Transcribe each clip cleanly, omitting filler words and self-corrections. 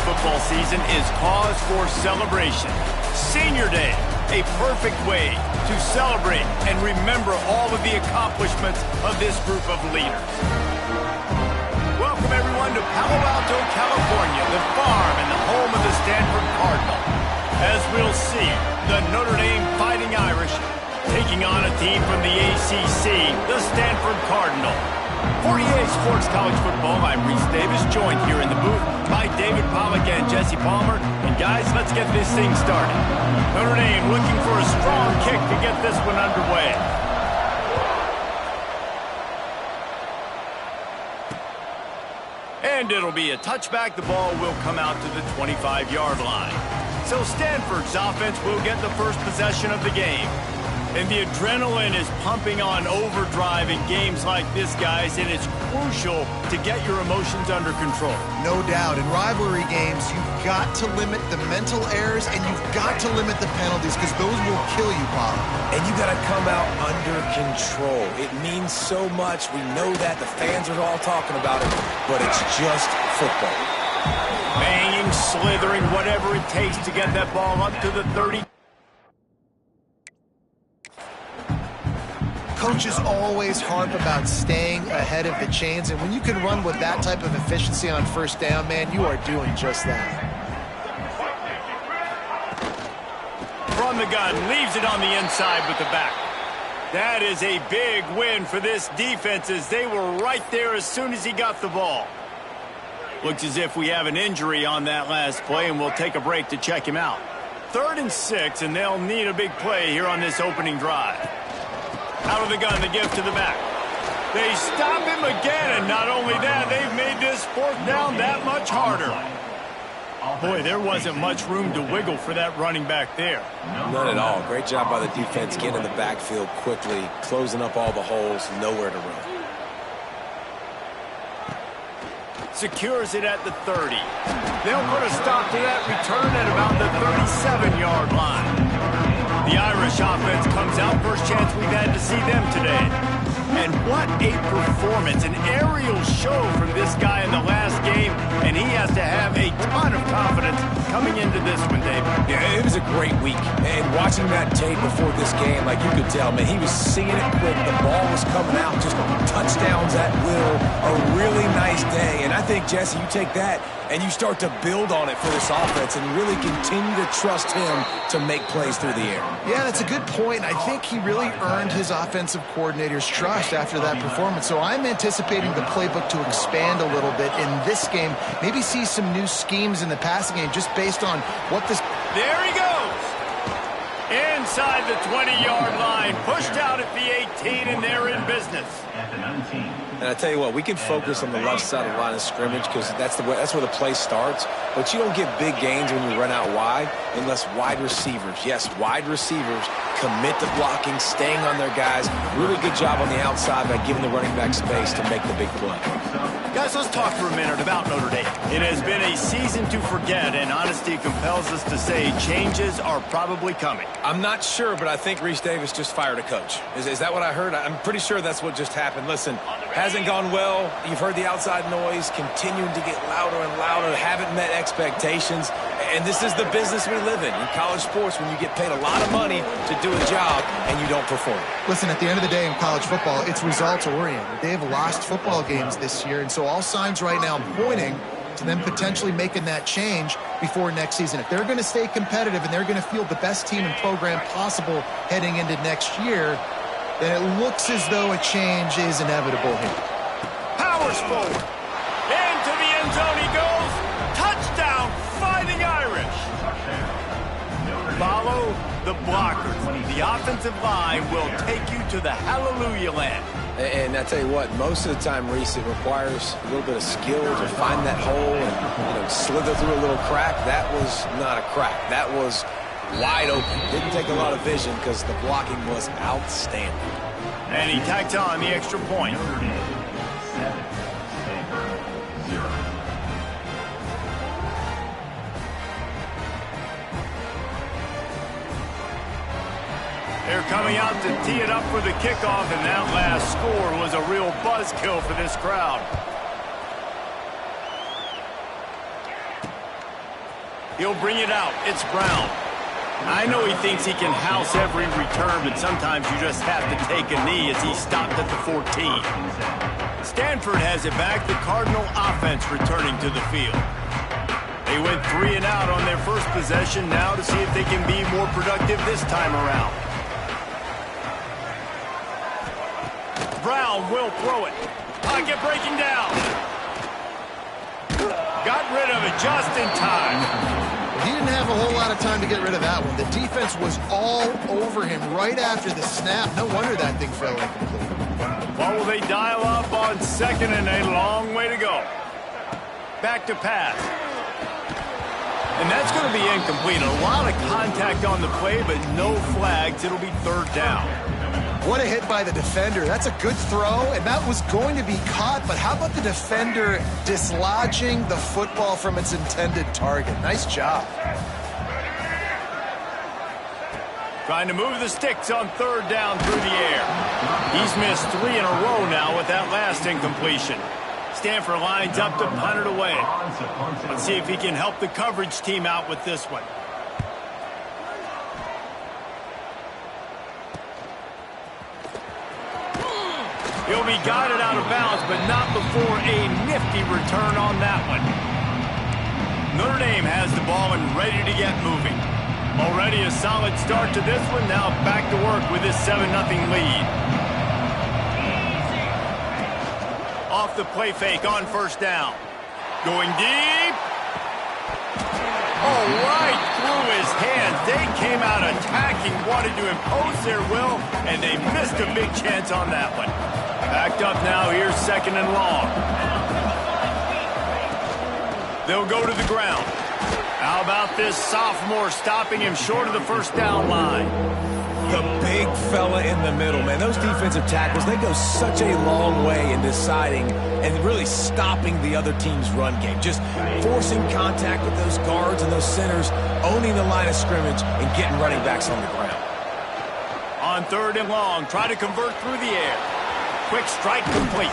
football season is cause for celebration. Senior Day, a perfect way to celebrate and remember all of the accomplishments of this group of leaders. Welcome, everyone, to Palo Alto, California, the farm and the home of the Stanford Cardinal. As we'll see, the Notre Dame Fighting Irish taking on a team from the ACC, the Stanford Cardinal. For EA Sports College Football, I'm Reese Davis, joined here in the booth by David Pollack and Jesse Palmer. And guys, let's get this thing started. Notre Dame looking for a strong kick to get this one underway. And it'll be a touchback. The ball will come out to the 25-yard line. So Stanford's offense will get the first possession of the game. And the adrenaline is pumping on overdrive in games like this, guys, and it's crucial to get your emotions under control. No doubt. In rivalry games, you've got to limit the mental errors and you've got to limit the penalties because those will kill you, Paul. And you got to come out under control. It means so much. We know that. The fans are all talking about it, but it's just football. Banging, slithering, whatever it takes to get that ball up to the 30. Coaches always harp about staying ahead of the chains, and when you can run with that type of efficiency on first down, man, you are doing just that. From the gun, leaves it on the inside with the back. That is a big win for this defense as they were right there as soon as he got the ball. Looks as if we have an injury on that last play, and we'll take a break to check him out. 3rd and 6, and they'll need a big play here on this opening drive. Out of the gun, the give to the back. They stop him again, and not only that, they've made this 4th down that much harder. Boy, there wasn't much room to wiggle for that running back there. None at all. Great job by the defense getting in the backfield quickly, closing up all the holes, nowhere to run. Secures it at the 30. They'll put a stop to that return at about the 37-yard line. The Irish offense comes out. First chance we've had to see them today. And what a performance. An aerial show from this guy in the last game. And he has to have a ton of confidence coming into this one, Dave. Yeah, it was a great week. And watching that tape before this game, like you could tell, man, he was seeing it quick. The ball was coming out. Just touchdowns at will. A really nice day. And I think, Jesse, you take that and you start to build on it for this offense and really continue to trust him to make plays through the air. Yeah, that's a good point. I think he really earned his offensive coordinator's trust after that performance. So I'm anticipating the playbook to expand a little bit in this game. Maybe see some new schemes in the passing game just based on what this... There he goes! Inside the 20-yard line. Pushed out at the 18, and they're in business. And I tell you what, we can focus on the left side of the line of scrimmage because that's where the play starts. But you don't get big gains when you run out wide unless wide receivers, yes, wide receivers, commit to blocking, staying on their guys. Really good job on the outside by giving the running back space to make the big play. Guys, let's talk for a minute about Notre Dame. It has been a season to forget, and honesty compels us to say changes are probably coming. I'm not sure, but I think Reese Davis just fired a coach. Is that what I heard? I'm pretty sure that's what just happened. Listen, hasn't gone well. You've heard the outside noise, continuing to get louder and louder, haven't met expectations. And this is the business we live in college sports, when you get paid a lot of money to do a job and you don't perform. Listen, at the end of the day in college football, it's results-oriented. They have lost football games this year, and so all signs right now pointing to them potentially making that change before next season. If they're going to stay competitive and they're going to field the best team and program possible heading into next year, then it looks as though a change is inevitable here. Powers forward. Into the end zone he goes. Touchdown, Fighting Irish. Follow the blockers. The offensive line will take you to the hallelujah land. And I tell you what, most of the time, Reese, it requires a little bit of skill to find that hole and slither through a little crack. That was not a crack. That was wide open. Didn't take a lot of vision because the blocking was outstanding. And he tacked on the extra point. They're coming out to tee it up for the kickoff, and that last score was a real buzzkill for this crowd. He'll bring it out. It's Brown. I know he thinks he can house every return, but sometimes you just have to take a knee as he stopped at the 14. Stanford has it back. The Cardinal offense returning to the field. They went 3 and out on their first possession. Now to see if they can be more productive this time around. Brown will throw it. Pocket breaking down. Got rid of it just in time. He didn't have a whole lot of time to get rid of that one. The defense was all over him right after the snap. No wonder that thing fell incomplete. Well, will they dial up on second and a long way to go? Back to pass. And that's going to be incomplete. A lot of contact on the play, but no flags. It'll be third down. What a hit by the defender. That's a good throw, and that was going to be caught, but how about the defender dislodging the football from its intended target? Nice job. Trying to move the sticks on third down through the air. He's missed 3 in a row now with that last incompletion. Stanford lines up to punt it away. Let's see if he can help the coverage team out with this one. He'll be guided out of bounds, but not before a nifty return on that one. Notre Dame has the ball and ready to get moving. Already a solid start to this one. Now back to work with this 7-0 lead. Off the play fake on first down. Going deep. Oh, right through his hands. They came out attacking, wanted to impose their will, and they missed a big chance on that one. Backed up now. Here's second and long. They'll go to the ground. How about this sophomore stopping him short of the first down line? The big fella in the middle, man. Those defensive tackles, they go such a long way in deciding and really stopping the other team's run game. Just forcing contact with those guards and those centers, owning the line of scrimmage, and getting running backs on the ground. On third and long, try to convert through the air. Quick strike complete.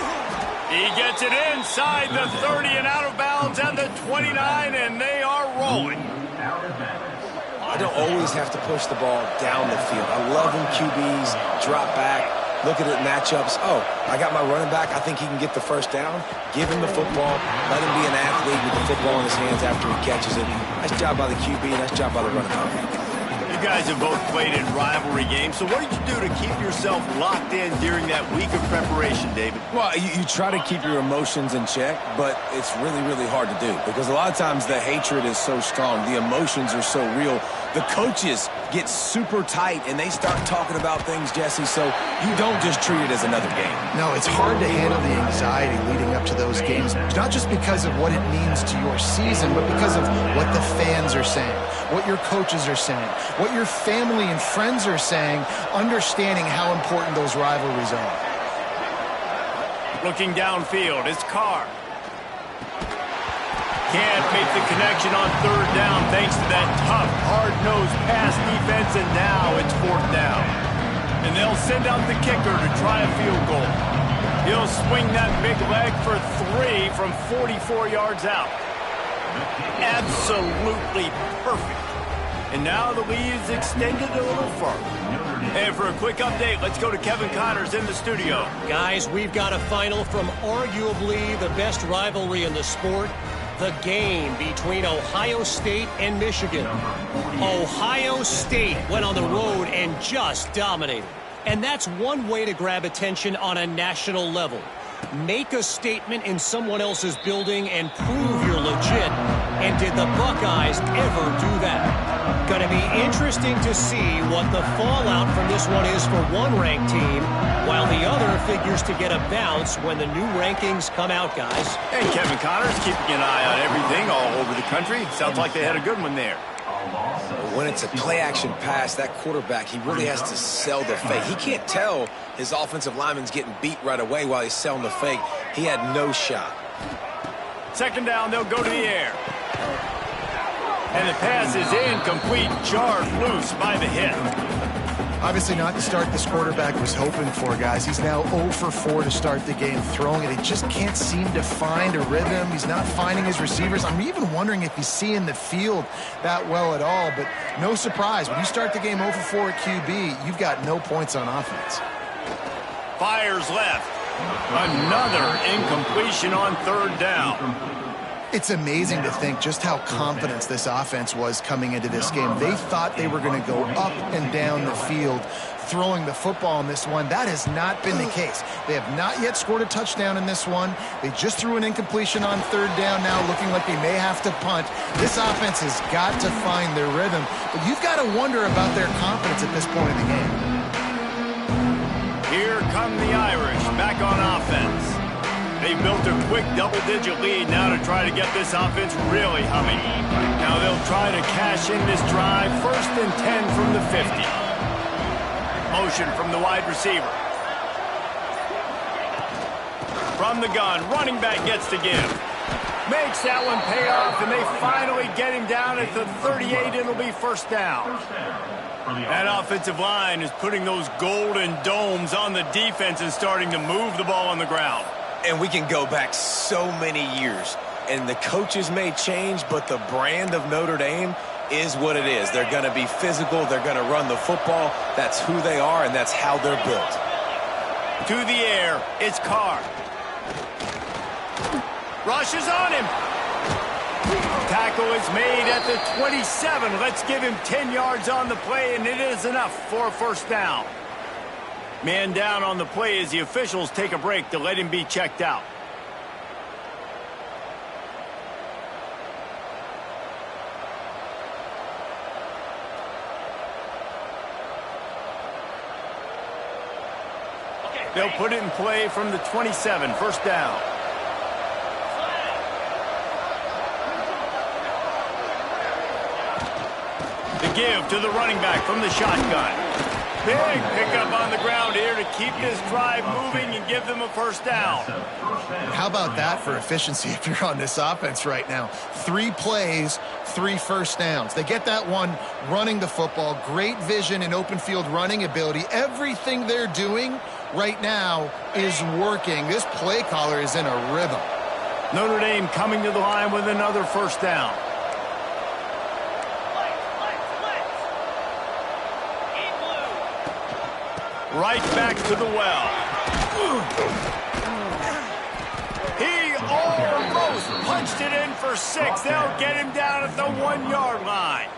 He gets it inside the 30 and out of bounds at the 29, and they are rolling. I don't always have to push the ball down the field. I love when QBs drop back, look at it matchups. Oh, I got my running back. I think he can get the first down. Give him the football. Let him be an athlete with the football in his hands after he catches it. Nice job by the QB. Nice job by the running back. You guys have both played in rivalry games, so what did you do to keep yourself locked in during that week of preparation, David? Well, you try to keep your emotions in check, but it's really, really hard to do because a lot of times the hatred is so strong. The emotions are so real. The coaches get super tight, and they start talking about things, Jesse, so you don't just treat it as another game. No, it's hard to handle the anxiety leading up to those games, not just because of what it means to your season, but because of what the fans are saying, what your coaches are saying, what your family and friends are saying, understanding how important those rivalries are. Looking downfield, it's Carr. Can't make the connection on third down thanks to that tough, hard-nosed pass defense, and now it's fourth down. And they'll send out the kicker to try a field goal. He'll swing that big leg for 3 from 44 yards out. Absolutely perfect. And now the lead is extended a little further. And for a quick update, let's go to Kevin Connors in the studio. Guys, we've got a final from arguably the best rivalry in the sport. The game between Ohio State and Michigan. Ohio State went on the road and just dominated. And that's one way to grab attention on a national level. Make a statement in someone else's building and prove you're legit. And did the Buckeyes ever do that? Going to be interesting to see what the fallout from this one is for one ranked team, while the other figures to get a bounce when the new rankings come out, guys. Hey, Kevin Connors keeping an eye on everything all over the country. Sounds like they had a good one there. When it's a play-action pass, that quarterback, he really has to sell the fake. He can't tell his offensive lineman's getting beat right away while he's selling the fake. He had no shot. Second down, they'll go to the air. And the pass is incomplete, jarred loose by the hit. Obviously not the start this quarterback was hoping for, guys. He's now 0 for 4 to start the game throwing it. He just can't seem to find a rhythm. He's not finding his receivers. I'm even wondering if he's seeing the field that well at all, but no surprise. When you start the game 0 for 4 at QB, you've got no points on offense. Fires left. Another incompletion on third down. It's amazing to think just how confident this offense was coming into this game. They thought they were going to go up and down the field throwing the football in this one. That has not been the case. They have not yet scored a touchdown in this one. They just threw an incompletion on third down now, looking like they may have to punt. This offense has got to find their rhythm, but you've got to wonder about their confidence at this point in the game. Here come the Irish back on offense. They built a quick double-digit lead now to try to get this offense really humming. Now they'll try to cash in this drive. 1st and 10 from the 50. Motion from the wide receiver. From the gun, running back gets to give. Makes that one pay off, and they finally get him down at the 38. It'll be 1st down. That offensive line is putting those golden domes on the defense and starting to move the ball on the ground. And we can go back so many years, and the coaches may change, but the brand of Notre Dame is what it is. They're going to be physical. They're going to run the football. That's who they are, and that's how they're built. To the air, it's Carr. Rushes on him. Tackle is made at the 27. Let's give him 10 yards on the play, and it is enough for a 1st down. Man down on the play as the officials take a break to let him be checked out. They'll put it in play from the 27, 1st down. The give to the running back from the shotgun. Big pickup on the ground here to keep this drive moving and give them a 1st down. How about that for efficiency if you're on this offense right now? 3 plays, 3 1st downs. They get that one running the football, great vision and open field running ability. Everything they're doing right now is working. This play caller is in a rhythm. Notre Dame coming to the line with another 1st down. Right back to the well. He almost punched it in for 6. They'll get him down at the 1-yard line.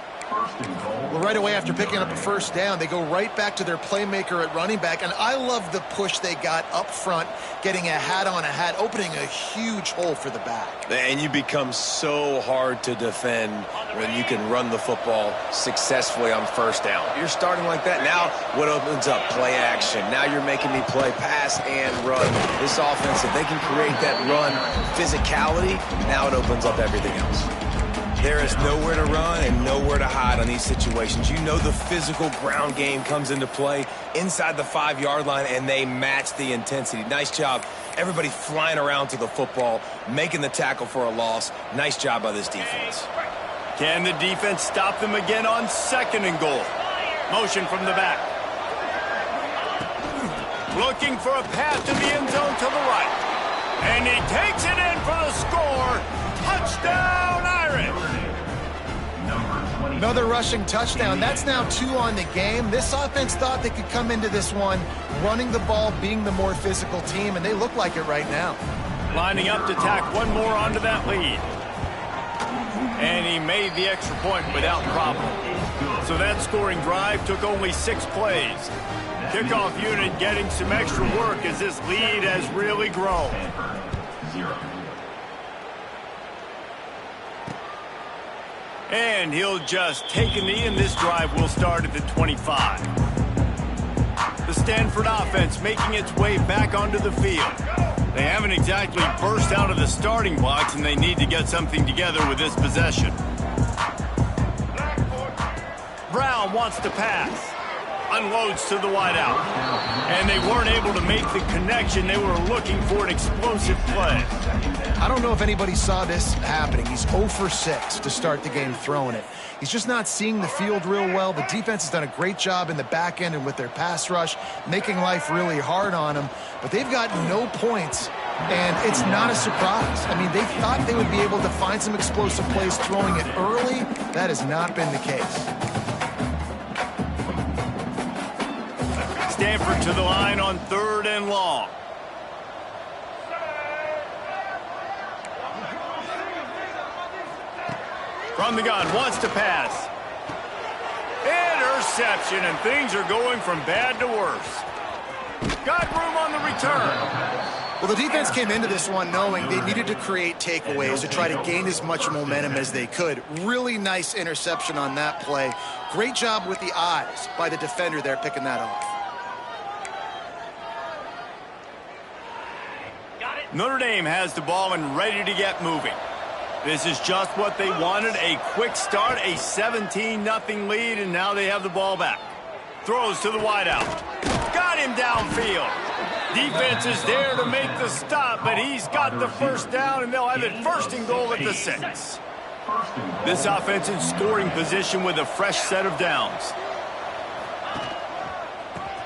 Well, right away after picking up a 1st down, they go right back to their playmaker at running back. And I love the push they got up front, getting a hat on a hat, opening a huge hole for the back. And you become so hard to defend when you can run the football successfully on 1st down. You're starting like that. Now what opens up? Play action. Now you're making me play pass and run. This offense, if they can create that run physicality, now it opens up everything else. There is nowhere to run and nowhere to hide on these situations. You know the physical ground game comes into play inside the 5-yard line, and they match the intensity. Nice job. Everybody flying around to the football, making the tackle for a loss. Nice job by this defense. Can the defense stop them again on 2nd and goal? Motion from the back. Looking for a path to the end zone to the right. And he takes it in for the score. Touchdown, Irish! Another rushing touchdown. That's now 2 on the game. This offense thought they could come into this one running the ball, being the more physical team, and they look like it right now. Lining up to tack one more onto that lead. And he made the extra point without problem. So that scoring drive took only 6 plays. Kickoff unit getting some extra work as this lead has really grown. And he'll just take a knee, and this drive will start at the 25. The Stanford offense making its way back onto the field. They haven't exactly burst out of the starting blocks, and they need to get something together with this possession. Brown wants to pass. unloads to the wideout. And they weren't able to make the connection. They were looking for an explosive play. I don't know if anybody saw this happening. He's 0 for 6 to start the game throwing it. He's just not seeing the field real well. The defense has done a great job in the back end and with their pass rush, making life really hard on him. But they've got no points, and it's not a surprise. I mean, they thought they would be able to find some explosive plays throwing it early. That has not been the case. Stanford to the line on 3rd and long. From the gun, wants to pass. Interception, and things are going from bad to worse. Got room on the return. Well, the defense came into this one knowing they needed to create takeaways to try to gain as much momentum as they could. Really nice interception on that play. Great job with the eyes by the defender there picking that off. Notre Dame has the ball and ready to get moving. This is just what they wanted, a quick start, a 17-0 lead, and now they have the ball back. Throws to the wideout. Got him downfield. Defense is there to make the stop, but he's got the first down, and they'll have it 1st and goal at the 6. This offense in scoring position with a fresh set of downs.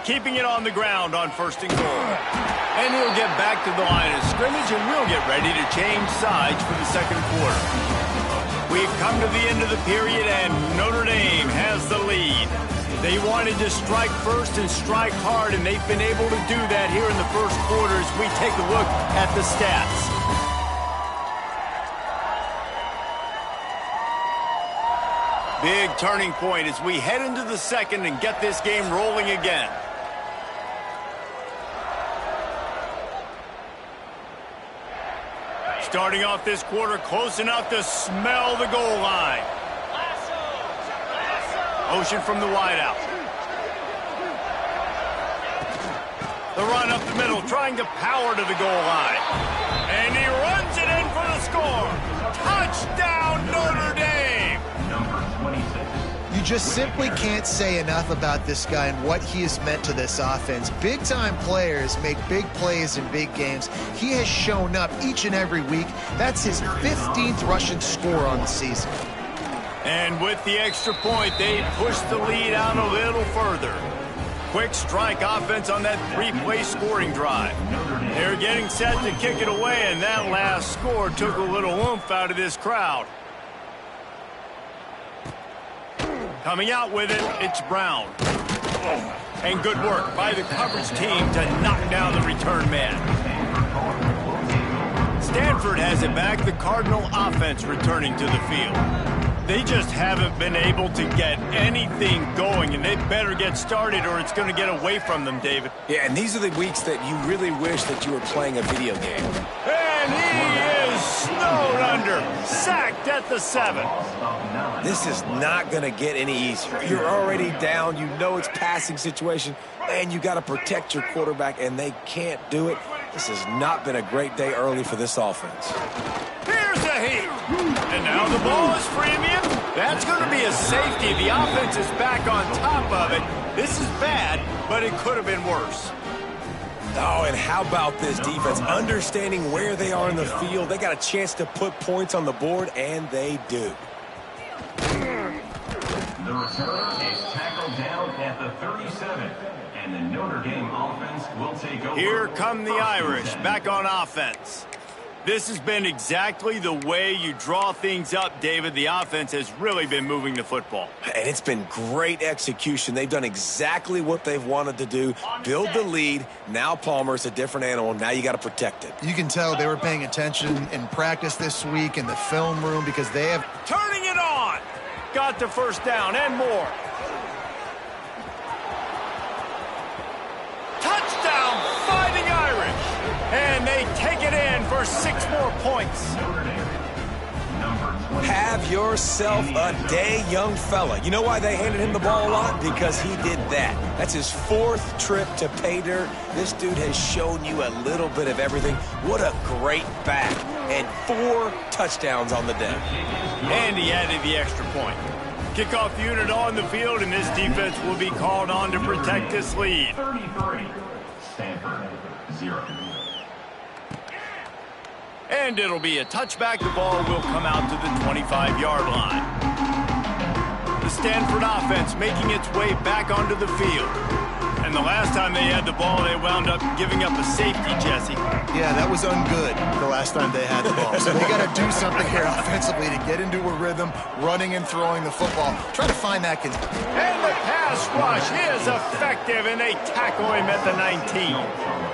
Keeping it on the ground on 1st and goal. And he'll get back to the line of scrimmage, and we'll get ready to change sides for the 2nd quarter. We've come to the end of the period, and Notre Dame has the lead. They wanted to strike first and strike hard, and they've been able to do that here in the 1st quarter as we take a look at the stats. Big turning point as we head into the 2nd and get this game rolling again. Starting off this quarter close enough to smell the goal line. Motion from the wideout. The run up the middle, trying to power to the goal line. And he runs it in for the score. Touchdown, Notre Dame! You just simply can't say enough about this guy and what he has meant to this offense. Big-time players make big plays in big games. He has shown up each and every week. That's his 15th rushing score on the season. And with the extra point, they push the lead out a little further. Quick strike offense on that 3-play scoring drive. They're getting set to kick it away, and that last score took a little oomph out of this crowd. Coming out with it, it's Brown. And good work by the coverage team to knock down the return man. Stanford has it back, the Cardinal offense returning to the field. They just haven't been able to get anything going, and they better get started or it's going to get away from them, David. Yeah, and these are the weeks that you really wish that you were playing a video game. And he is snowed under, sacked at the 7. This is not going to get any easier. You're already down. You know it's passing situation, and you got to protect your quarterback, and they can't do it. This has not been a great day early for this offense. Here's a heat. And now the ball is premium. That's going to be a safety. The offense is back on top of it. This is bad, but it could have been worse. Oh, and how about this defense? Understanding where they are in the field. They got a chance to put points on the board, and they do. The returner is tackled down at the 37. And the Notre Dame offense will take over. Here come the Irish back on offense. This has been exactly the way you draw things up, David. The offense has really been moving the football. And it's been great execution. They've done exactly what they've wanted to do. Build the lead. Now Palmer's a different animal. Now you got to protect it. You can tell they were paying attention in practice this week in the film room because they have... Turning it on. Got the first down and more. Touchdown, Fighting Irish. And they take it in for 6 more points. Have yourself a day, young fella. You know why they handed him the ball a lot? Because he did that. That's his 4th trip to pay dirt. This dude has shown you a little bit of everything. What a great back. And 4 touchdowns on the day. And he added the extra point. Kickoff unit on the field, and this defense will be called on to protect this lead. 33, Stanford, 0. And it'll be a touchback. The ball will come out to the 25-yard line. The Stanford offense making its way back onto the field. And the last time they had the ball, they wound up giving up a safety, Jesse. Yeah, that was ungood the last time they had the ball. So they got to do something here offensively to get into a rhythm, running and throwing the football. Try to find that. And the pass rush is effective, and they tackle him at the 19.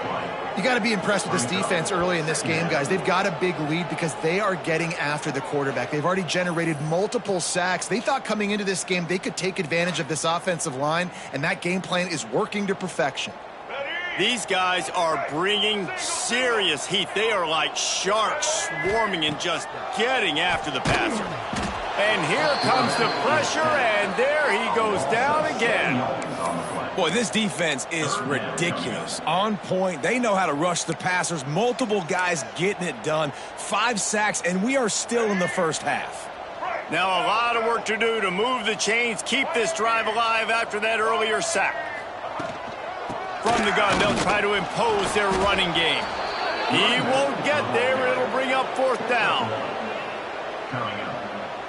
You got to be impressed with this defense early in this game, guys. They've got a big lead because they are getting after the quarterback. They've already generated multiple sacks. They thought coming into this game they could take advantage of this offensive line, and that game plan is working to perfection. These guys are bringing serious heat. They are like sharks swarming and just getting after the passer. And here comes the pressure, and there he goes down again. Boy, this defense is ridiculous. On point. They know how to rush the passers. Multiple guys getting it done. 5 sacks, and we are still in the first half. Now a lot of work to do to move the chains, keep this drive alive after that earlier sack. From the gun, they'll try to impose their running game. He won't get there. It'll bring up 4th down.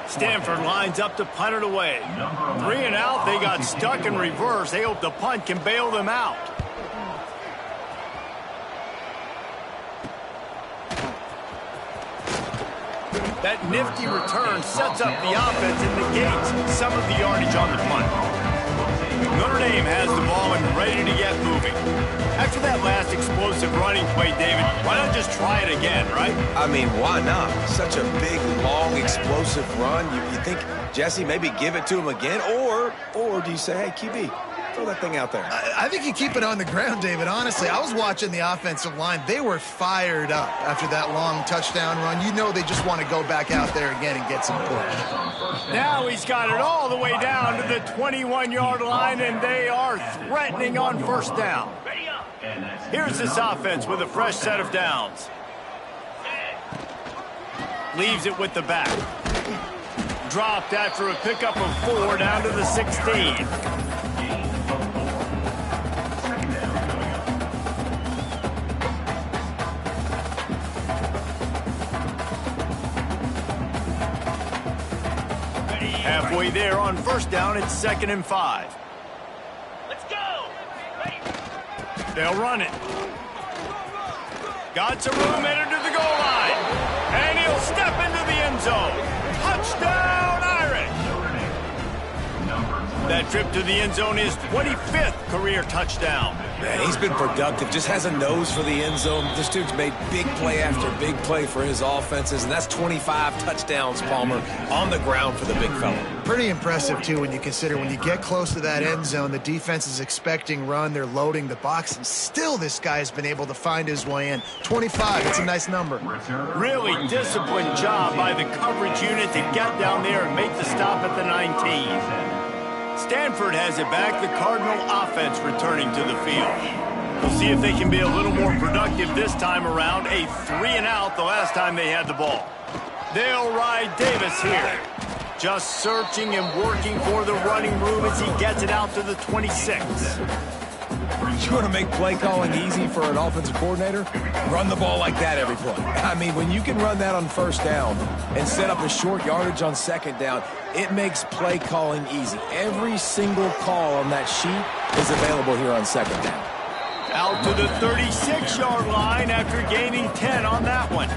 Stanford lines up to punt it away. 3 and out. They got stuck in reverse. They hope the punt can bail them out. That nifty return sets up the offense and negates some of the yardage on the punt. Notre Dame has the ball and ready to get moving. After that last explosive running play, David, why not just try it again, right? I mean, why not? Such a big, long, explosive run. You think, Jesse, maybe give it to him again? Or do you say, hey, QB, throw that thing out there? I think you keep it on the ground, David. Honestly, I was watching the offensive line. They were fired up after that long touchdown run. You know they just want to go back out there again and get some push. Now he's got it all the way down to the 21-yard line, and they are threatening on 1st down. Here's this offense with a fresh set of downs. Leaves it with the back. Dropped after a pickup of 4 down to the 16. Halfway there on 1st down, it's 2nd and 5. Let's go! They'll run it. Got some room headed to the goal line. And he'll step into the end zone. Touchdown, Irish! That trip to the end zone is 25th career touchdown. Man, he's been productive. Just has a nose for the end zone. This dude's made big play after big play for his offenses, and that's 25 touchdowns, Palmer, on the ground for the big fella. Pretty impressive, too, when you consider when you get close to that end zone, the defense is expecting run, they're loading the box, and still this guy's been able to find his way in. 25, it's a nice number. Really disciplined job by the coverage unit to get down there and make the stop at the 19. Stanford has it back, the Cardinal offense returning to the field. We'll see if they can be a little more productive this time around. A 3 and out the last time they had the ball. They'll ride Davis here. Just searching and working for the running room as he gets it out to the 26. You want to make play calling easy for an offensive coordinator? Run the ball like that every play. I mean, when you can run that on 1st down and set up a short yardage on 2nd down, it makes play calling easy. Every single call on that sheet is available here on 2nd down. Out to the 36-yard line after gaining 10 on that one.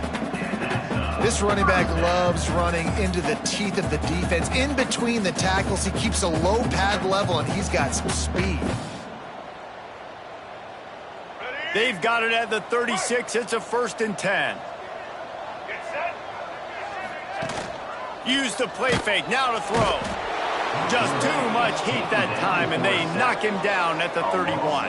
This running back loves running into the teeth of the defense. In between the tackles, he keeps a low pad level, and he's got some speed. They've got it at the 36. It's a 1st and 10. Use the play fake. Now to throw. Just too much heat that time, and they knock him down at the 31.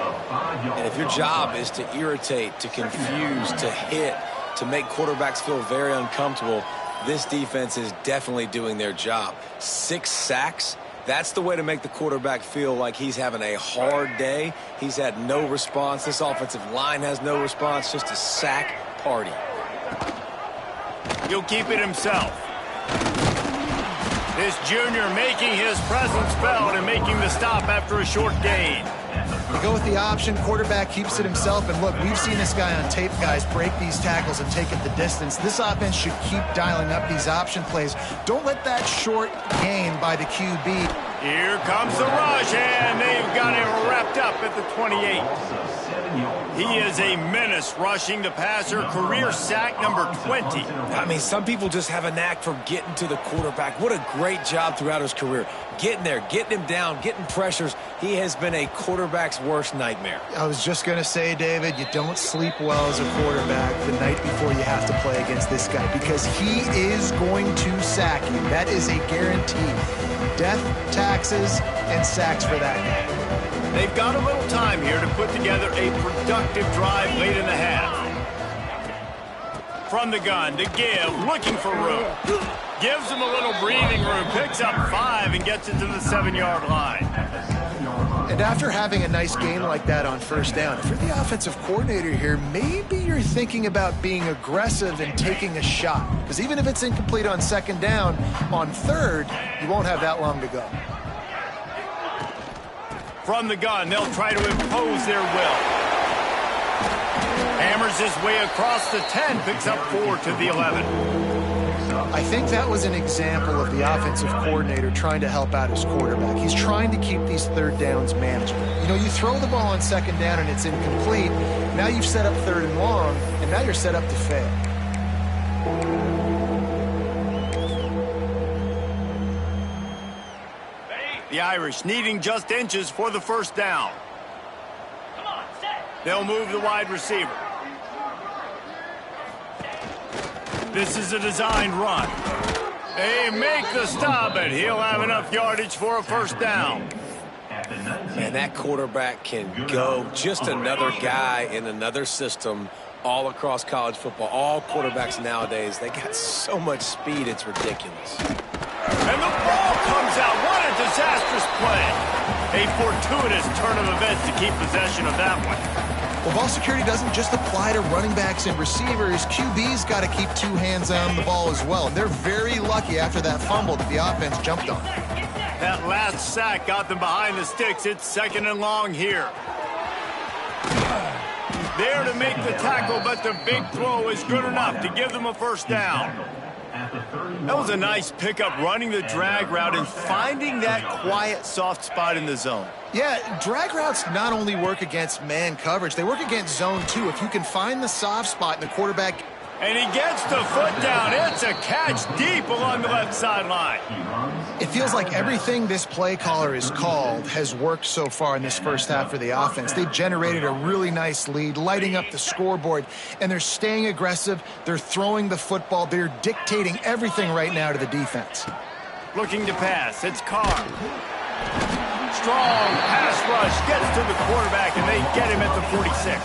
And if your job is to irritate, to confuse, to hit, to make quarterbacks feel very uncomfortable, this defense is definitely doing their job. 6 sacks. That's the way to make the quarterback feel like he's having a hard day. He's had no response. This offensive line has no response. Just a sack party. He'll keep it himself. This junior making his presence felt and making the stop after a short gain. You go with the option, quarterback keeps it himself, and look, we've seen this guy on tape, guys, break these tackles and take it the distance. This offense should keep dialing up these option plays. Don't let that short gain by the QB. Here comes the rush, and they've got him wrapped up at the 28. He is a menace rushing the passer, career sack number 20. I mean, some people just have a knack for getting to the quarterback. What a great job throughout his career. Getting there, getting him down, getting pressures. He has been a quarterback's worst nightmare. I was just going to say, David, you don't sleep well as a quarterback the night before you have to play against this guy because he is going to sack you. That is a guarantee. Death, taxes, and sacks for that guy. They've got a little time here to put together a productive drive late in the half. From the gun to give, looking for room. Gives him a little breathing room, picks up 5 and gets it to the 7-yard line. And after having a nice game like that on first down, if you're the offensive coordinator here, maybe you're thinking about being aggressive and taking a shot. Because even if it's incomplete on second down, on third, you won't have that long to go. From the gun, they'll try to impose their will. Hammers his way across the 10, picks up 4 to the 11. I think that was an example of the offensive coordinator trying to help out his quarterback. He's trying to keep these third downs manageable. You know, you throw the ball on second down and it's incomplete. Now you've set up third and long, and now you're set up to fail. The Irish needing just inches for the first down. They'll move the wide receiver. This is a designed run. They make the stop, and he'll have enough yardage for a first down. Man, that quarterback can go. Just another guy in another system all across college football. All quarterbacks nowadays, they got so much speed, it's ridiculous. And the ball comes out. What a disastrous play. A fortuitous turn of events to keep possession of that one. Well, ball security doesn't just apply to running backs and receivers. QB's got to keep 2 hands on the ball as well. And they're very lucky after that fumble that the offense jumped on. That last sack got them behind the sticks. It's second and long here. There to make the tackle, but the big throw is good enough to give them a first down. That was a nice pickup, running the drag route and finding that quiet, soft spot in the zone. Yeah, drag routes not only work against man coverage, they work against zone too. If you can find the soft spot in the quarterback. And he gets the foot down. It's a catch deep along the left sideline. It feels like everything this play caller has called has worked so far in this first half for the offense. They generated a really nice lead, lighting up the scoreboard, and they're staying aggressive. They're throwing the football. They're dictating everything right now to the defense. Looking to pass. It's Carr. Strong pass rush gets to the quarterback, and they get him at the 46.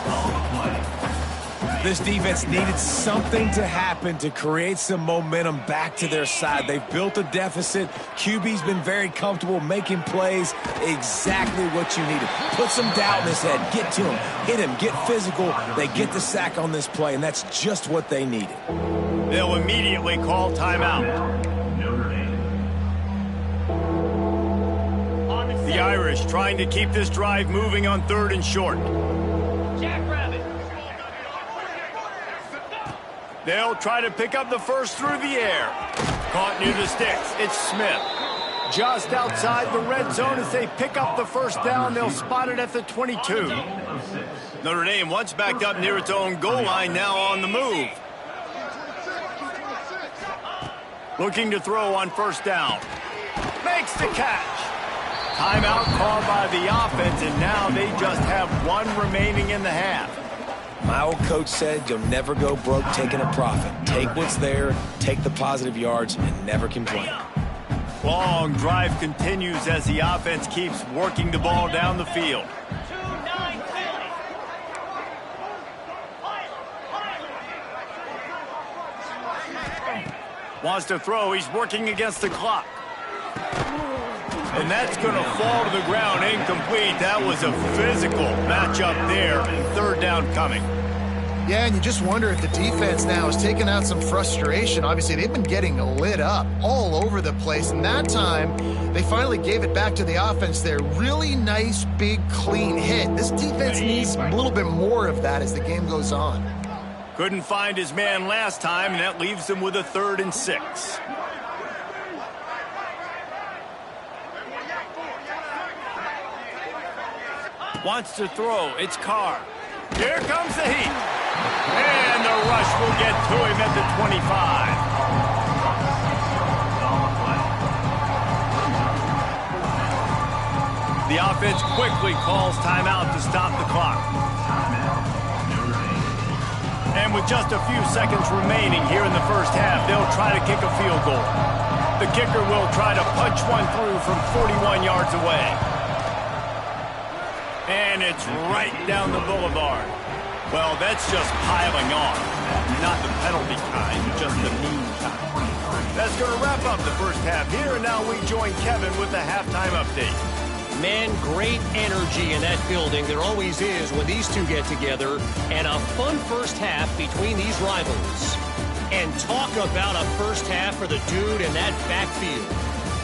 This defense needed something to happen to create some momentum back to their side. They've built a deficit. QB's been very comfortable making plays. Exactly what you needed. Put some doubt in his head. Get to him. Hit him. Get physical. They get the sack on this play, and that's just what they needed. They'll immediately call timeout. The Irish trying to keep this drive moving on 3rd and short. They'll try to pick up the first through the air. Caught near the sticks. It's Smith. Just outside the red zone as they pick up the first down. They'll spot it at the 22. Notre Dame once backed up near its own goal line, now on the move. Looking to throw on first down. Makes the catch. Timeout called by the offense, and now they just have 1 remaining in the half. My old coach said you'll never go broke taking a profit. Take what's there, take the positive yards, and never complain. Long drive continues as the offense keeps working the ball down the field. Wants to throw. He's working against the clock. And that's going to fall to the ground, incomplete. That was a physical matchup there, and 3rd down coming. Yeah, and you just wonder if the defense now is taking out some frustration. Obviously, they've been getting lit up all over the place, and that time they finally gave it back to the offense there. Really nice, big, clean hit. This defense needs a little bit more of that as the game goes on. Couldn't find his man last time, and that leaves them with a 3rd and 6. Wants to throw. It's Carr. Here comes the heat. And the rush will get to him at the 25. The offense quickly calls timeout to stop the clock. And with just a few seconds remaining here in the first half, they'll try to kick a field goal. The kicker will try to punch one through from 41 yards away. And it's right down the boulevard. Well, that's just piling on. Not the penalty kind, just the mean kind. That's going to wrap up the first half here, and now we join Kevin with the halftime update. Man, great energy in that building. There always is when these two get together. And a fun first half between these rivals. And talk about a first half for the dude in that backfield.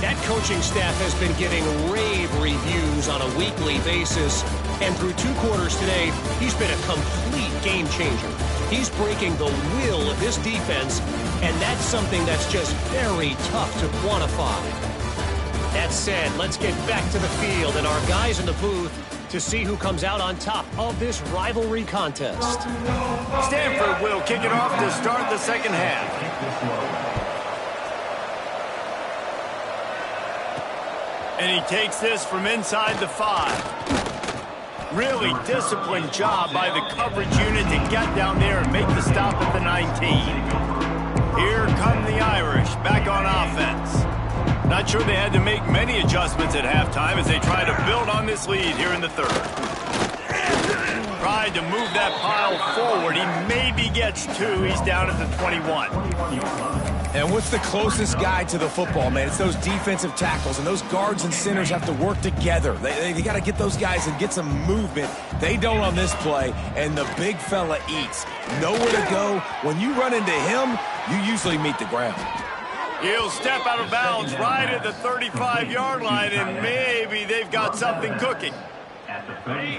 That coaching staff has been giving rave reviews on a weekly basis. And through 2 quarters today, he's been a complete game changer. He's breaking the will of this defense, and that's something that's just very tough to quantify. That said, let's get back to the field and our guys in the booth to see who comes out on top of this rivalry contest. Stanford will kick it off to start the second half. And he takes this from inside the 5. Really disciplined job by the coverage unit to get down there and make the stop at the 19. Here come the Irish back on offense. Not sure they had to make many adjustments at halftime as they try to build on this lead here in the 3rd. Tried to move that pile forward. He maybe gets 2. He's down at the 21. And what's the closest guy to the football, man? It's those defensive tackles, and those guards and centers have to work together. They got to get those guys and get some movement. They don't on this play, and the big fella eats. Nowhere to go. When you run into him, you usually meet the ground. He'll step out of bounds right at the 35-yard line, and maybe they've got something cooking.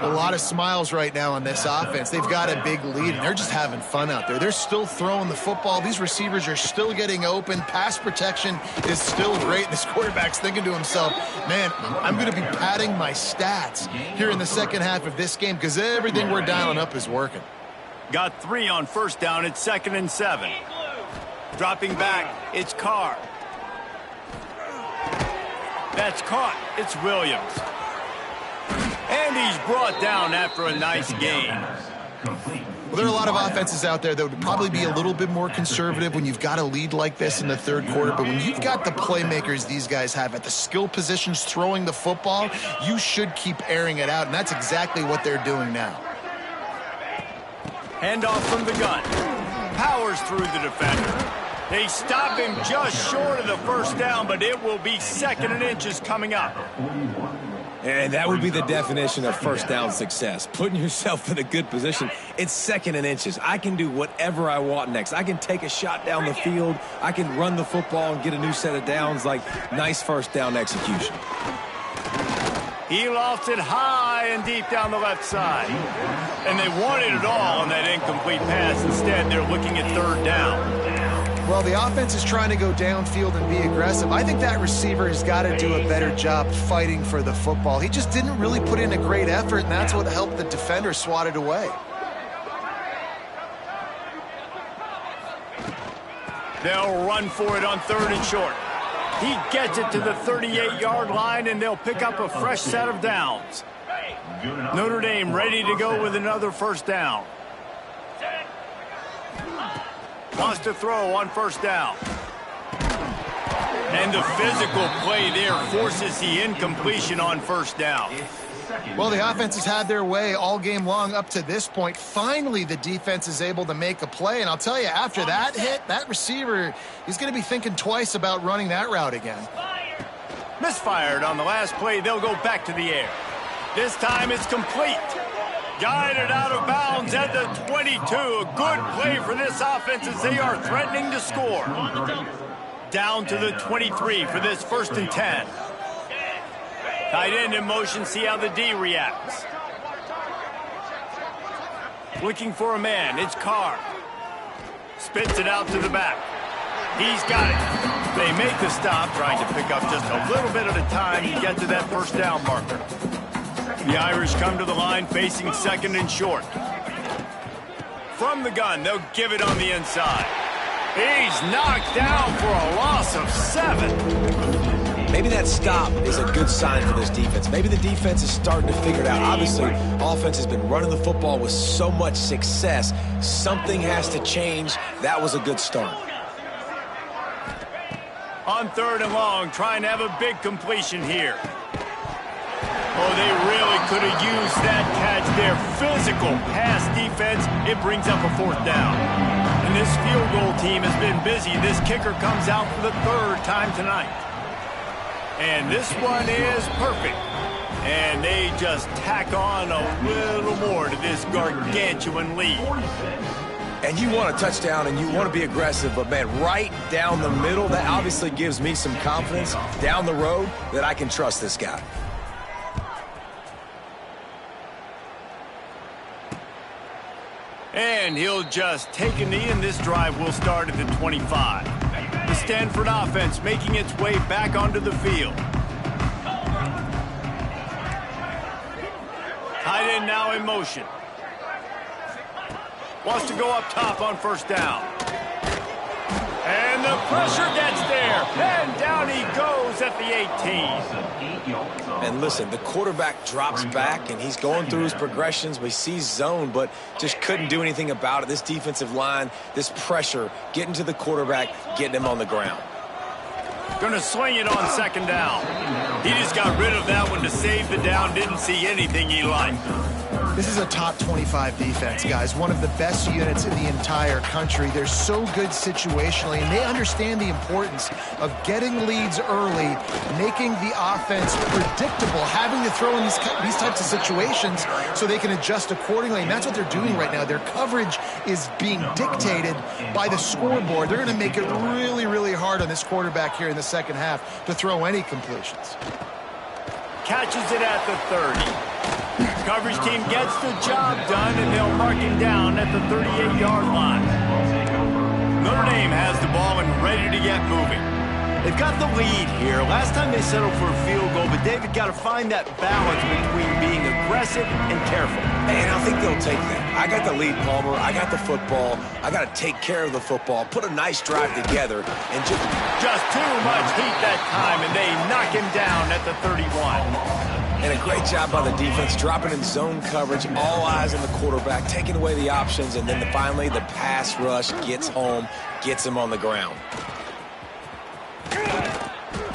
A lot of smiles right now on this offense. They've got a big lead, and they're just having fun out there. They're still throwing the football. These receivers are still getting open. Pass protection is still great. This quarterback's thinking to himself, man, I'm going to be padding my stats here in the second half of this game because everything we're dialing up is working. Got 3 on first down. It's 2nd and 7. Dropping back, it's Carr. That's caught. It's Williams. And he's brought down after a nice gain. Well, there are a lot of offenses out there that would probably be a little bit more conservative when you've got a lead like this in the 3rd quarter. But when you've got the playmakers these guys have at the skill positions throwing the football, you should keep airing it out. And that's exactly what they're doing now. Handoff from the gun. Powers through the defender. They stop him just short of the first down, but it will be 2nd and inches coming up. And that would be the definition of first down success. Putting yourself in a good position. It's 2nd and inches. I can do whatever I want next. I can take a shot down the field. I can run the football and get a new set of downs. Like, nice first down execution. He lofts it high and deep down the left side. And they wanted it all on that incomplete pass. Instead, they're looking at 3rd down. Well, the offense is trying to go downfield and be aggressive. I think that receiver has got to do a better job fighting for the football. He just didn't really put in a great effort, and that's what helped the defender swat it away. They'll run for it on 3rd and short. He gets it to the 38-yard line, and they'll pick up a fresh set of downs. Notre Dame ready to go with another first down. Wants to throw on first down. And the physical play there forces the incompletion on first down. Well, the offense has had their way all game long up to this point. Finally, the defense is able to make a play. And I'll tell you, after that hit, that receiver, he's going to be thinking twice about running that route again. Misfired on the last play. They'll go back to the air. This time it's complete. Guided out of bounds at the 22. A good play for this offense as they are threatening to score. Down to the 23 for this 1st and 10. Tight end in motion, see how the D reacts. Looking for a man, it's Carr. Spits it out to the back. He's got it. They make the stop, trying to pick up just a little bit at a time to get to that 1st down marker. The Irish come to the line facing 2nd and short. From the gun, they'll give it on the inside. He's knocked down for a loss of 7. Maybe that stop is a good sign for this defense. Maybe the defense is starting to figure it out. Obviously, offense has been running the football with so much success. Something has to change. That was a good start. On 3rd and long, trying to have a big completion here. Oh, they really could have used that catch there. Physical pass defense. It brings up a 4th down. And this field goal team has been busy. This kicker comes out for the 3rd time tonight. And this one is perfect. And they just tack on a little more to this gargantuan lead. And you want a touchdown and you want to be aggressive, but man, right down the middle, that obviously gives me some confidence down the road that I can trust this guy. And he'll just take a knee, and this drive will start at the 25. The Stanford offense making its way back onto the field. Tight end now in motion. Wants to go up top on 1st down. And the pressure gets there. And down he goes at the 18. And listen, the quarterback drops back, and he's going through his progressions. We see zone, but just couldn't do anything about it. This defensive line, this pressure, getting to the quarterback, getting him on the ground. Going to swing it on 2nd down. He just got rid of that one to save the down. Didn't see anything he liked. This is a top 25 defense, guys. One of the best units in the entire country. They're so good situationally, and they understand the importance of getting leads early, making the offense predictable, having to throw in these types of situations so they can adjust accordingly. And that's what they're doing right now. Their coverage is being dictated by the scoreboard. They're going to make it really, really hard on this quarterback here in the 2nd half to throw any completions. Catches it at the 30. Coverage team gets the job done, and they'll mark him down at the 38-yard line. Notre Dame has the ball and ready to get moving. They've got the lead here. Last time they settled for a field goal, but David got to find that balance between being aggressive and careful. And I think they'll take that. I got the lead, Palmer. I got the football. I got to take care of the football, put a nice drive together, and just too much heat that time, and they knock him down at the 31. And a great job by the defense, dropping in zone coverage, all eyes on the quarterback, taking away the options, and then finally the pass rush gets home, gets him on the ground.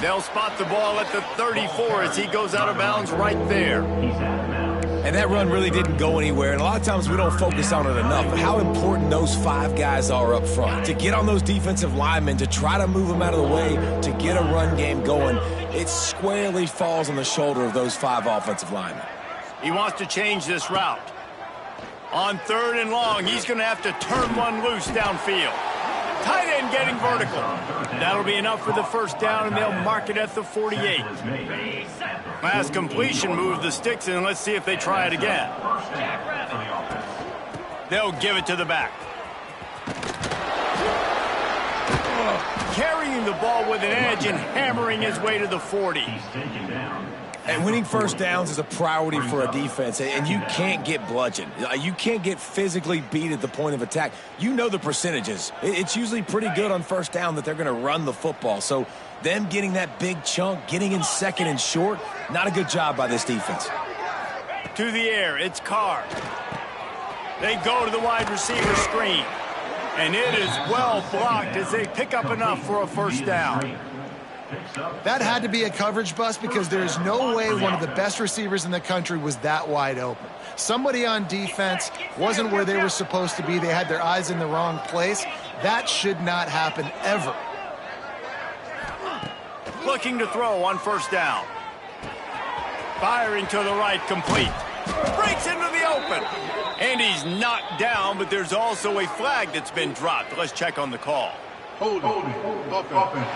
They'll spot the ball at the 34 as he goes out of bounds right there. And that run really didn't go anywhere, and a lot of times we don't focus on it enough, but how important those 5 guys are up front. To get on those defensive linemen, to try to move them out of the way, to get a run game going, it squarely falls on the shoulder of those 5 offensive linemen. He wants to change this route. On 3rd and long, he's going to have to turn one loose downfield. Tight end getting vertical. That'll be enough for the 1st down, and they'll mark it at the 48. Last completion moved the sticks, and let's see if they try it again. They'll give it to the back. Carrying the ball with an edge and hammering his way to the 40. And winning 1st downs is a priority for a defense, and you can't get bludgeoned. You can't get physically beat at the point of attack. You know the percentages. It's usually pretty good on 1st down that they're going to run the football. So them getting that big chunk, getting in 2nd and short, not a good job by this defense. To the air, it's Carr. They go to the wide receiver screen. And it is well blocked as they pick up enough for a 1st down. That had to be a coverage bust because there's no way one of the best receivers in the country was that wide open. Somebody on defense wasn't where they were supposed to be. They had their eyes in the wrong place. That should not happen ever. Looking to throw on 1st down. Firing to the right, complete. Breaks into the open. And he's knocked down, but there's also a flag that's been dropped. Let's check on the call. Hold it. Offense.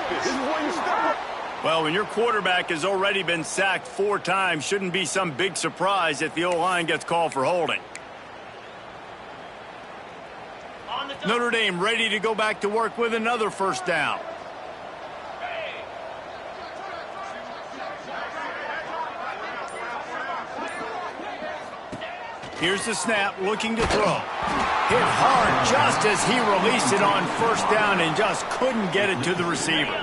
This is where you stop. Well, when your quarterback has already been sacked 4 times, shouldn't be some big surprise if the O-line gets called for holding. Notre Dame ready to go back to work with another first down. Here's the snap, looking to throw. Hit hard just as he released it on first down and just couldn't get it to the receiver.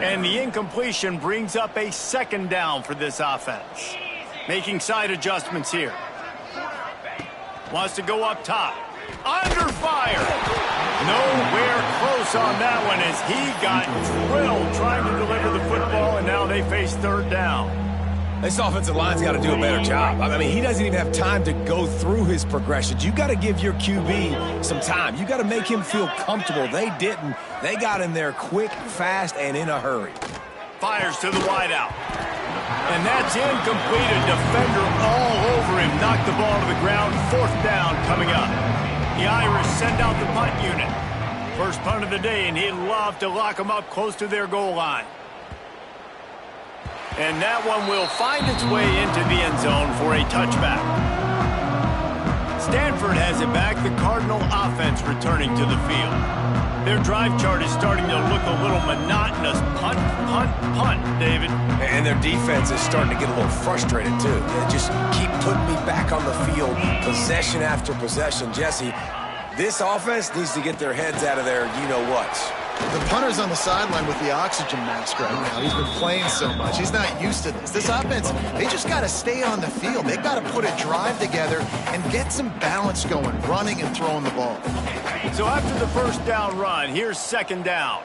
And the incompletion brings up a second down for this offense. Making side adjustments here. Wants to go up top. Under fire. Nowhere close on that one as he got drilled trying to deliver the football, and now they face third down. This offensive line's got to do a better job. I mean, he doesn't even have time to go through his progressions. You got to give your QB some time. You got to make him feel comfortable. They didn't. They got in there quick, fast, and in a hurry. Fires to the wideout. And that's incomplete. A defender all over him. Knocked the ball to the ground. Fourth down coming up. The Irish send out the punt unit. First punt of the day, and he'd love to lock them up close to their goal line. And that one will find its way into the end zone for a touchback. Stanford has it back. The Cardinal offense returning to the field. Their drive chart is starting to look a little monotonous. Punt, punt, punt, David. And their defense is starting to get a little frustrated, too. They just keep putting me back on the field, possession after possession. Jesse, this offense needs to get their heads out of their you-know-whats. The punter's on the sideline with the oxygen mask right now. He's been playing so much. He's not used to this. This offense, they just got to stay on the field. They've got to put a drive together and get some balance going, running and throwing the ball. So after the first down run, here's second down.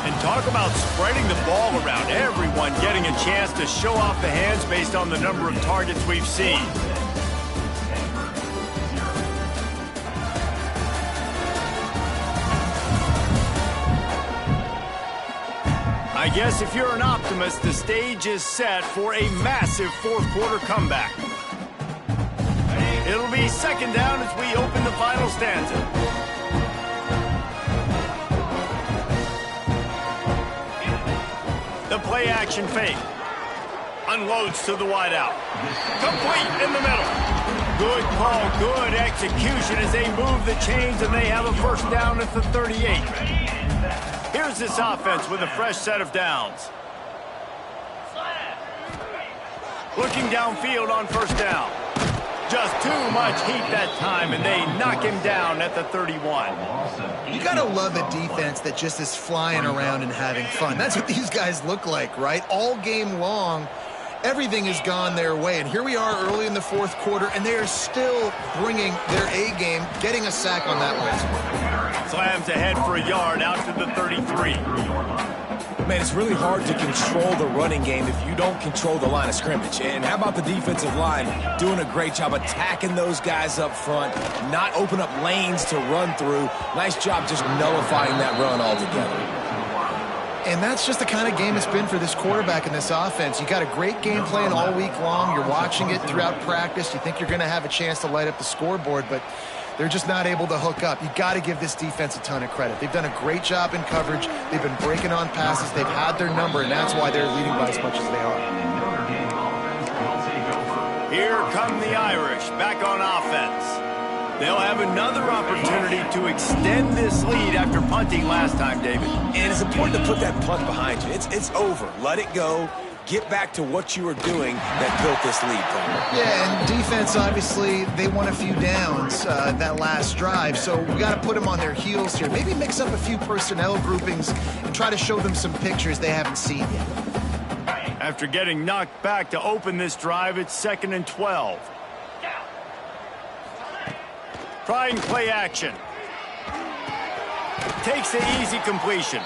And talk about spreading the ball around. Everyone getting a chance to show off the hands based on the number of targets we've seen. I guess if you're an optimist, the stage is set for a massive fourth-quarter comeback. It'll be second down as we open the final stanza. The play-action fake. Unloads to the wideout. Complete in the middle. Good call, good execution as they move the chains and they have a first down at the 38. Here's this offense with a fresh set of downs. Looking downfield on first down. Just too much heat that time, and they knock him down at the 31. You got to love a defense that just is flying around and having fun. That's what these guys look like, right? All game long, everything has gone their way. And here we are early in the fourth quarter, and they are still bringing their A game, getting a sack on that one. Slams ahead for a yard out to the 33. Man, it's really hard to control the running game if you don't control the line of scrimmage. And how about the defensive line doing a great job attacking those guys up front, not open up lanes to run through. Nice job just nullifying that run altogether. And that's just the kind of game it's been for this quarterback and this offense. You got a great game plan all week long. You're watching it throughout practice. You think you're going to have a chance to light up the scoreboard, but they're just not able to hook up. You got to give this defense a ton of credit. They've done a great job in coverage. They've been breaking on passes. They've had their number, and that's why they're leading by as much as they are. Here come the Irish back on offense. They'll have another opportunity to extend this lead after punting last time, David. And it's important to put that punt behind you. It's over. Let it go. Get back to what you were doing that built this lead. Yeah, and defense, obviously, they won a few downs that last drive, so we got to put them on their heels here. Maybe mix up a few personnel groupings and try to show them some pictures they haven't seen yet. After getting knocked back to open this drive, it's 2nd and 12. Trying play action. Takes the easy completion.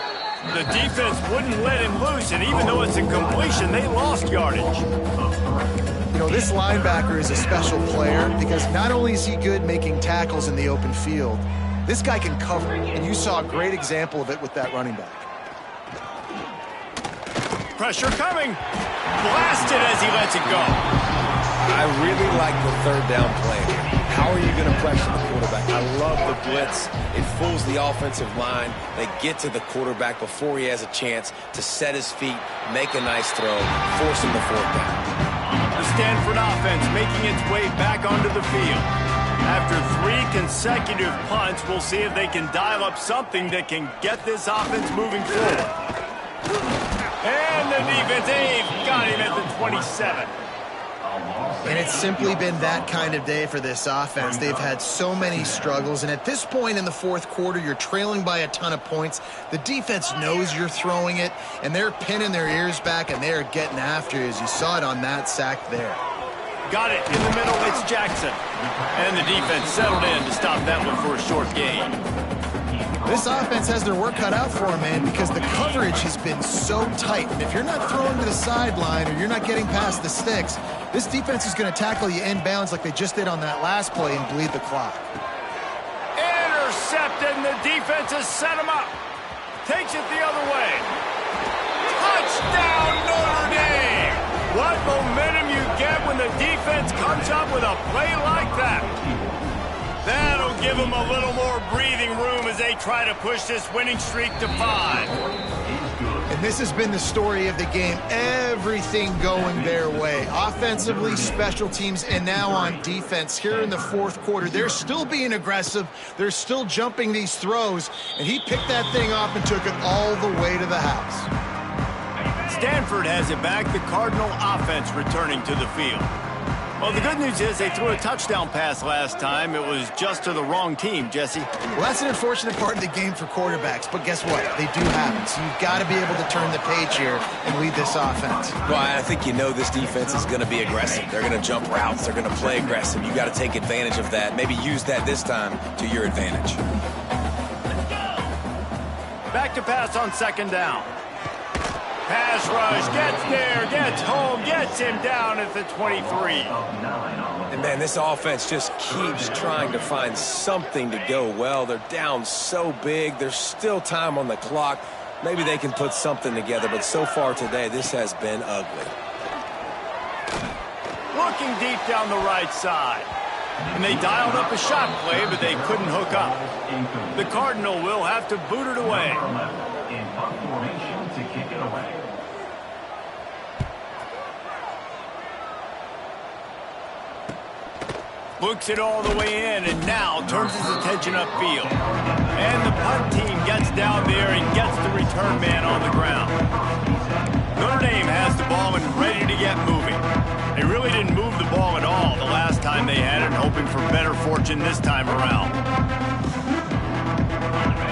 The defense wouldn't let him loose, and even though it's a completion, they lost yardage. You know, this linebacker is a special player because not only is he good making tackles in the open field, This guy can cover, and you saw a great example of it with that running back. Pressure coming. Blasted as he lets it go. I really like the third down play here. How are you going to pressure the quarterback? I love the blitz. It fools the offensive line. They get to the quarterback before he has a chance to set his feet, make a nice throw, force him to fourth down. The Stanford offense making its way back onto the field. After 3 consecutive punts, we'll see if they can dial up something that can get this offense moving forward. And the defense, they've got him at the 27. And it's simply been that kind of day for this offense. They've had so many struggles, and at this point in the fourth quarter, you're trailing by a ton of points. The defense knows you're throwing it, and they're pinning their ears back, and they're getting after you, as you saw it on that sack there. Got it in the middle, it's Jackson. And the defense settled in to stop that one for a short gain. This offense has their work cut out for them, man, because the coverage has been so tight. And if you're not throwing to the sideline or you're not getting past the sticks, this defense is going to tackle you inbounds like they just did on that last play and bleed the clock. Intercepted, and the defense has set him up. Takes it the other way. Touchdown, Notre Dame! What momentum you get when the defense comes up with a play like that. That'll give them a little more breathing room as they try to push this winning streak to 5. And this has been the story of the game. Everything going their way. Offensively, special teams, and now on defense. Here in the fourth quarter, they're still being aggressive. They're still jumping these throws. And he picked that thing off and took it all the way to the house. Stanford has it back. The Cardinal offense returning to the field. Well, the good news is they threw a touchdown pass last time. It was just to the wrong team, Jesse. Well, that's an unfortunate part of the game for quarterbacks, but guess what? They do happen. So you've got to be able to turn the page here and lead this offense. Well, I think you know this defense is going to be aggressive. They're going to jump routes. They're going to play aggressive. You got to take advantage of that. Maybe use that this time to your advantage. Back to pass on second down. Pass rush, gets there, gets home, gets him down at the 23. And, man, this offense just keeps trying to find something to go well. They're down so big. There's still time on the clock. Maybe they can put something together, but so far today, this has been ugly. Looking deep down the right side. And they dialed up a shot play, but they couldn't hook up. The Cardinal will have to boot it away. In punt formation to kick it away. Looks it all the way in, and now turns his attention upfield. And the punt team gets down there and gets the return man on the ground. Notre Dame has the ball and ready to get moving. They really didn't move the ball at all the last time they had it, hoping for better fortune this time around.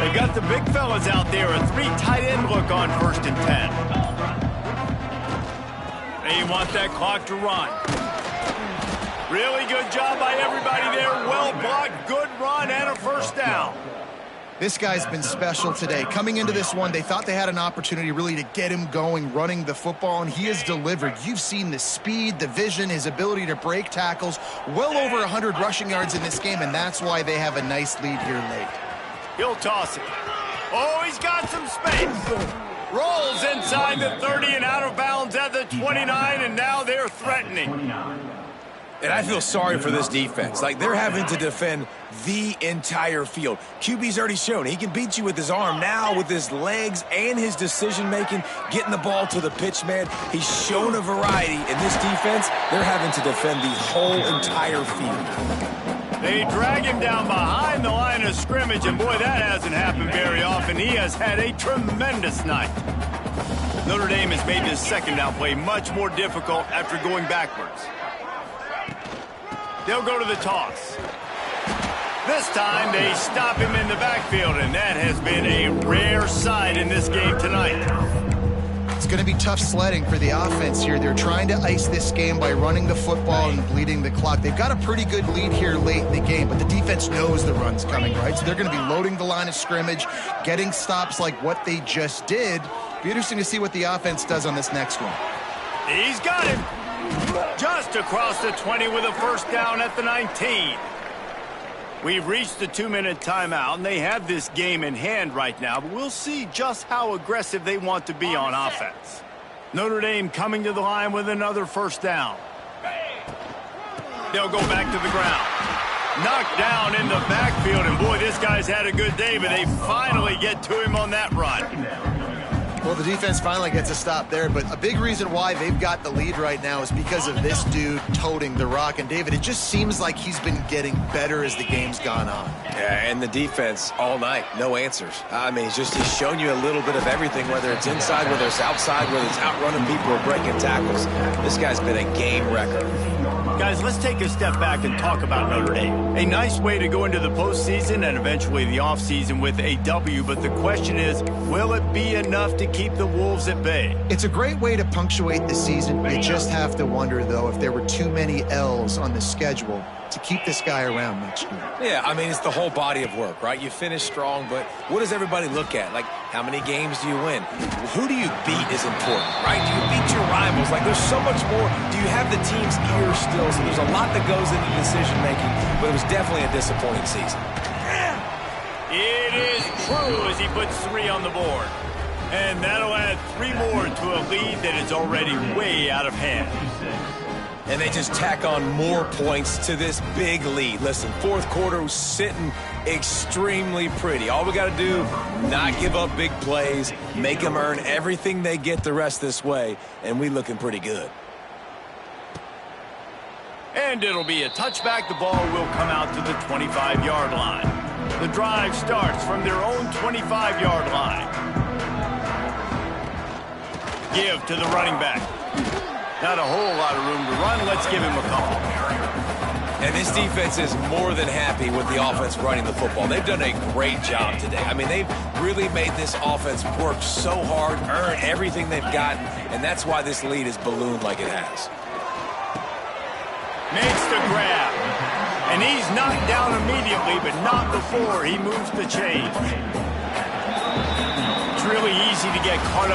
They got the big fellas out there, a 3 tight end look on 1st and 10. They want that clock to run. Really good job by everybody there. Well blocked, good run, and a first down. This guy's been special today. Coming into this one, they thought they had an opportunity really to get him going, running the football, and he has delivered. You've seen the speed, the vision, his ability to break tackles. Well over 100 rushing yards in this game, and that's why they have a nice lead here late. He'll toss it. Oh, he's got some space. Rolls inside the 30 and out of bounds at the 29, and now they're threatening. And I feel sorry for this defense. Like, they're having to defend the entire field. QB's already shown he can beat you with his arm. Now with his legs and his decision-making, getting the ball to the pitch man, he's shown a variety. In this defense, they're having to defend the whole entire field. They drag him down behind the line of scrimmage, and boy, that hasn't happened very often. He has had a tremendous night. Notre Dame has made this second down play much more difficult after going backwards. They'll go to the toss. This time they stop him in the backfield, and that has been a rare sight in this game tonight. It's going to be tough sledding for the offense here. They're trying to ice this game by running the football and bleeding the clock. They've got a pretty good lead here late in the game, but the defense knows the run's coming, right? So they're going to be loading the line of scrimmage, getting stops like what they just did. Be interesting to see what the offense does on this next one. He's got him. Just across the 20 with a first down at the 19. We've reached the 2-minute timeout, and they have this game in hand right now, but we'll see just how aggressive they want to be on offense. Notre Dame coming to the line with another first down. They'll go back to the ground. Knocked down in the backfield, and boy, this guy's had a good day, but they finally get to him on that run. Well, the defense finally gets a stop there, but a big reason why they've got the lead right now is because of this dude toting the rock. And, David, it just seems like he's been getting better as the game's gone on. Yeah, and the defense all night, no answers. I mean, he's shown you a little bit of everything, whether it's inside, whether it's outside, whether it's outrunning people or breaking tackles. This guy's been a game wrecker. Guys, let's take a step back and talk about Notre Dame. A nice way to go into the postseason and eventually the offseason with a W, but the question is, will it be enough to keep the Wolves at bay? It's a great way to punctuate the season. You just have to wonder, though, if there were too many L's on the schedule to keep this guy around next year. Yeah, I mean, it's the whole body of work, right? You finish strong, but what does everybody look at? Like, how many games do you win? Who do you beat is important, right? Do you beat your rivals? Like, there's so much more. Do you have the team's ear still? So there's a lot that goes into decision-making, but it was definitely a disappointing season. It is true as he puts 3 on the board. And that'll add 3 more to a lead that is already way out of hand. And they just tack on more points to this big lead. Listen, fourth quarter was sitting extremely pretty. All we got to do, not give up big plays, make them earn everything they get the rest this way, and we looking pretty good. And it'll be a touchback. The ball will come out to the 25-yard line. The drive starts from their own 25-yard line. Give to the running back. Not a whole lot of room to run. Let's give him a couple. And this defense is more than happy with the offense running the football. They've done a great job today. I mean, they've really made this offense work so hard, earn everything they've gotten, and that's why this lead is ballooned like it has. Makes the grab. And he's knocked down immediately, but not before he moves the chains. It's really easy to get caught up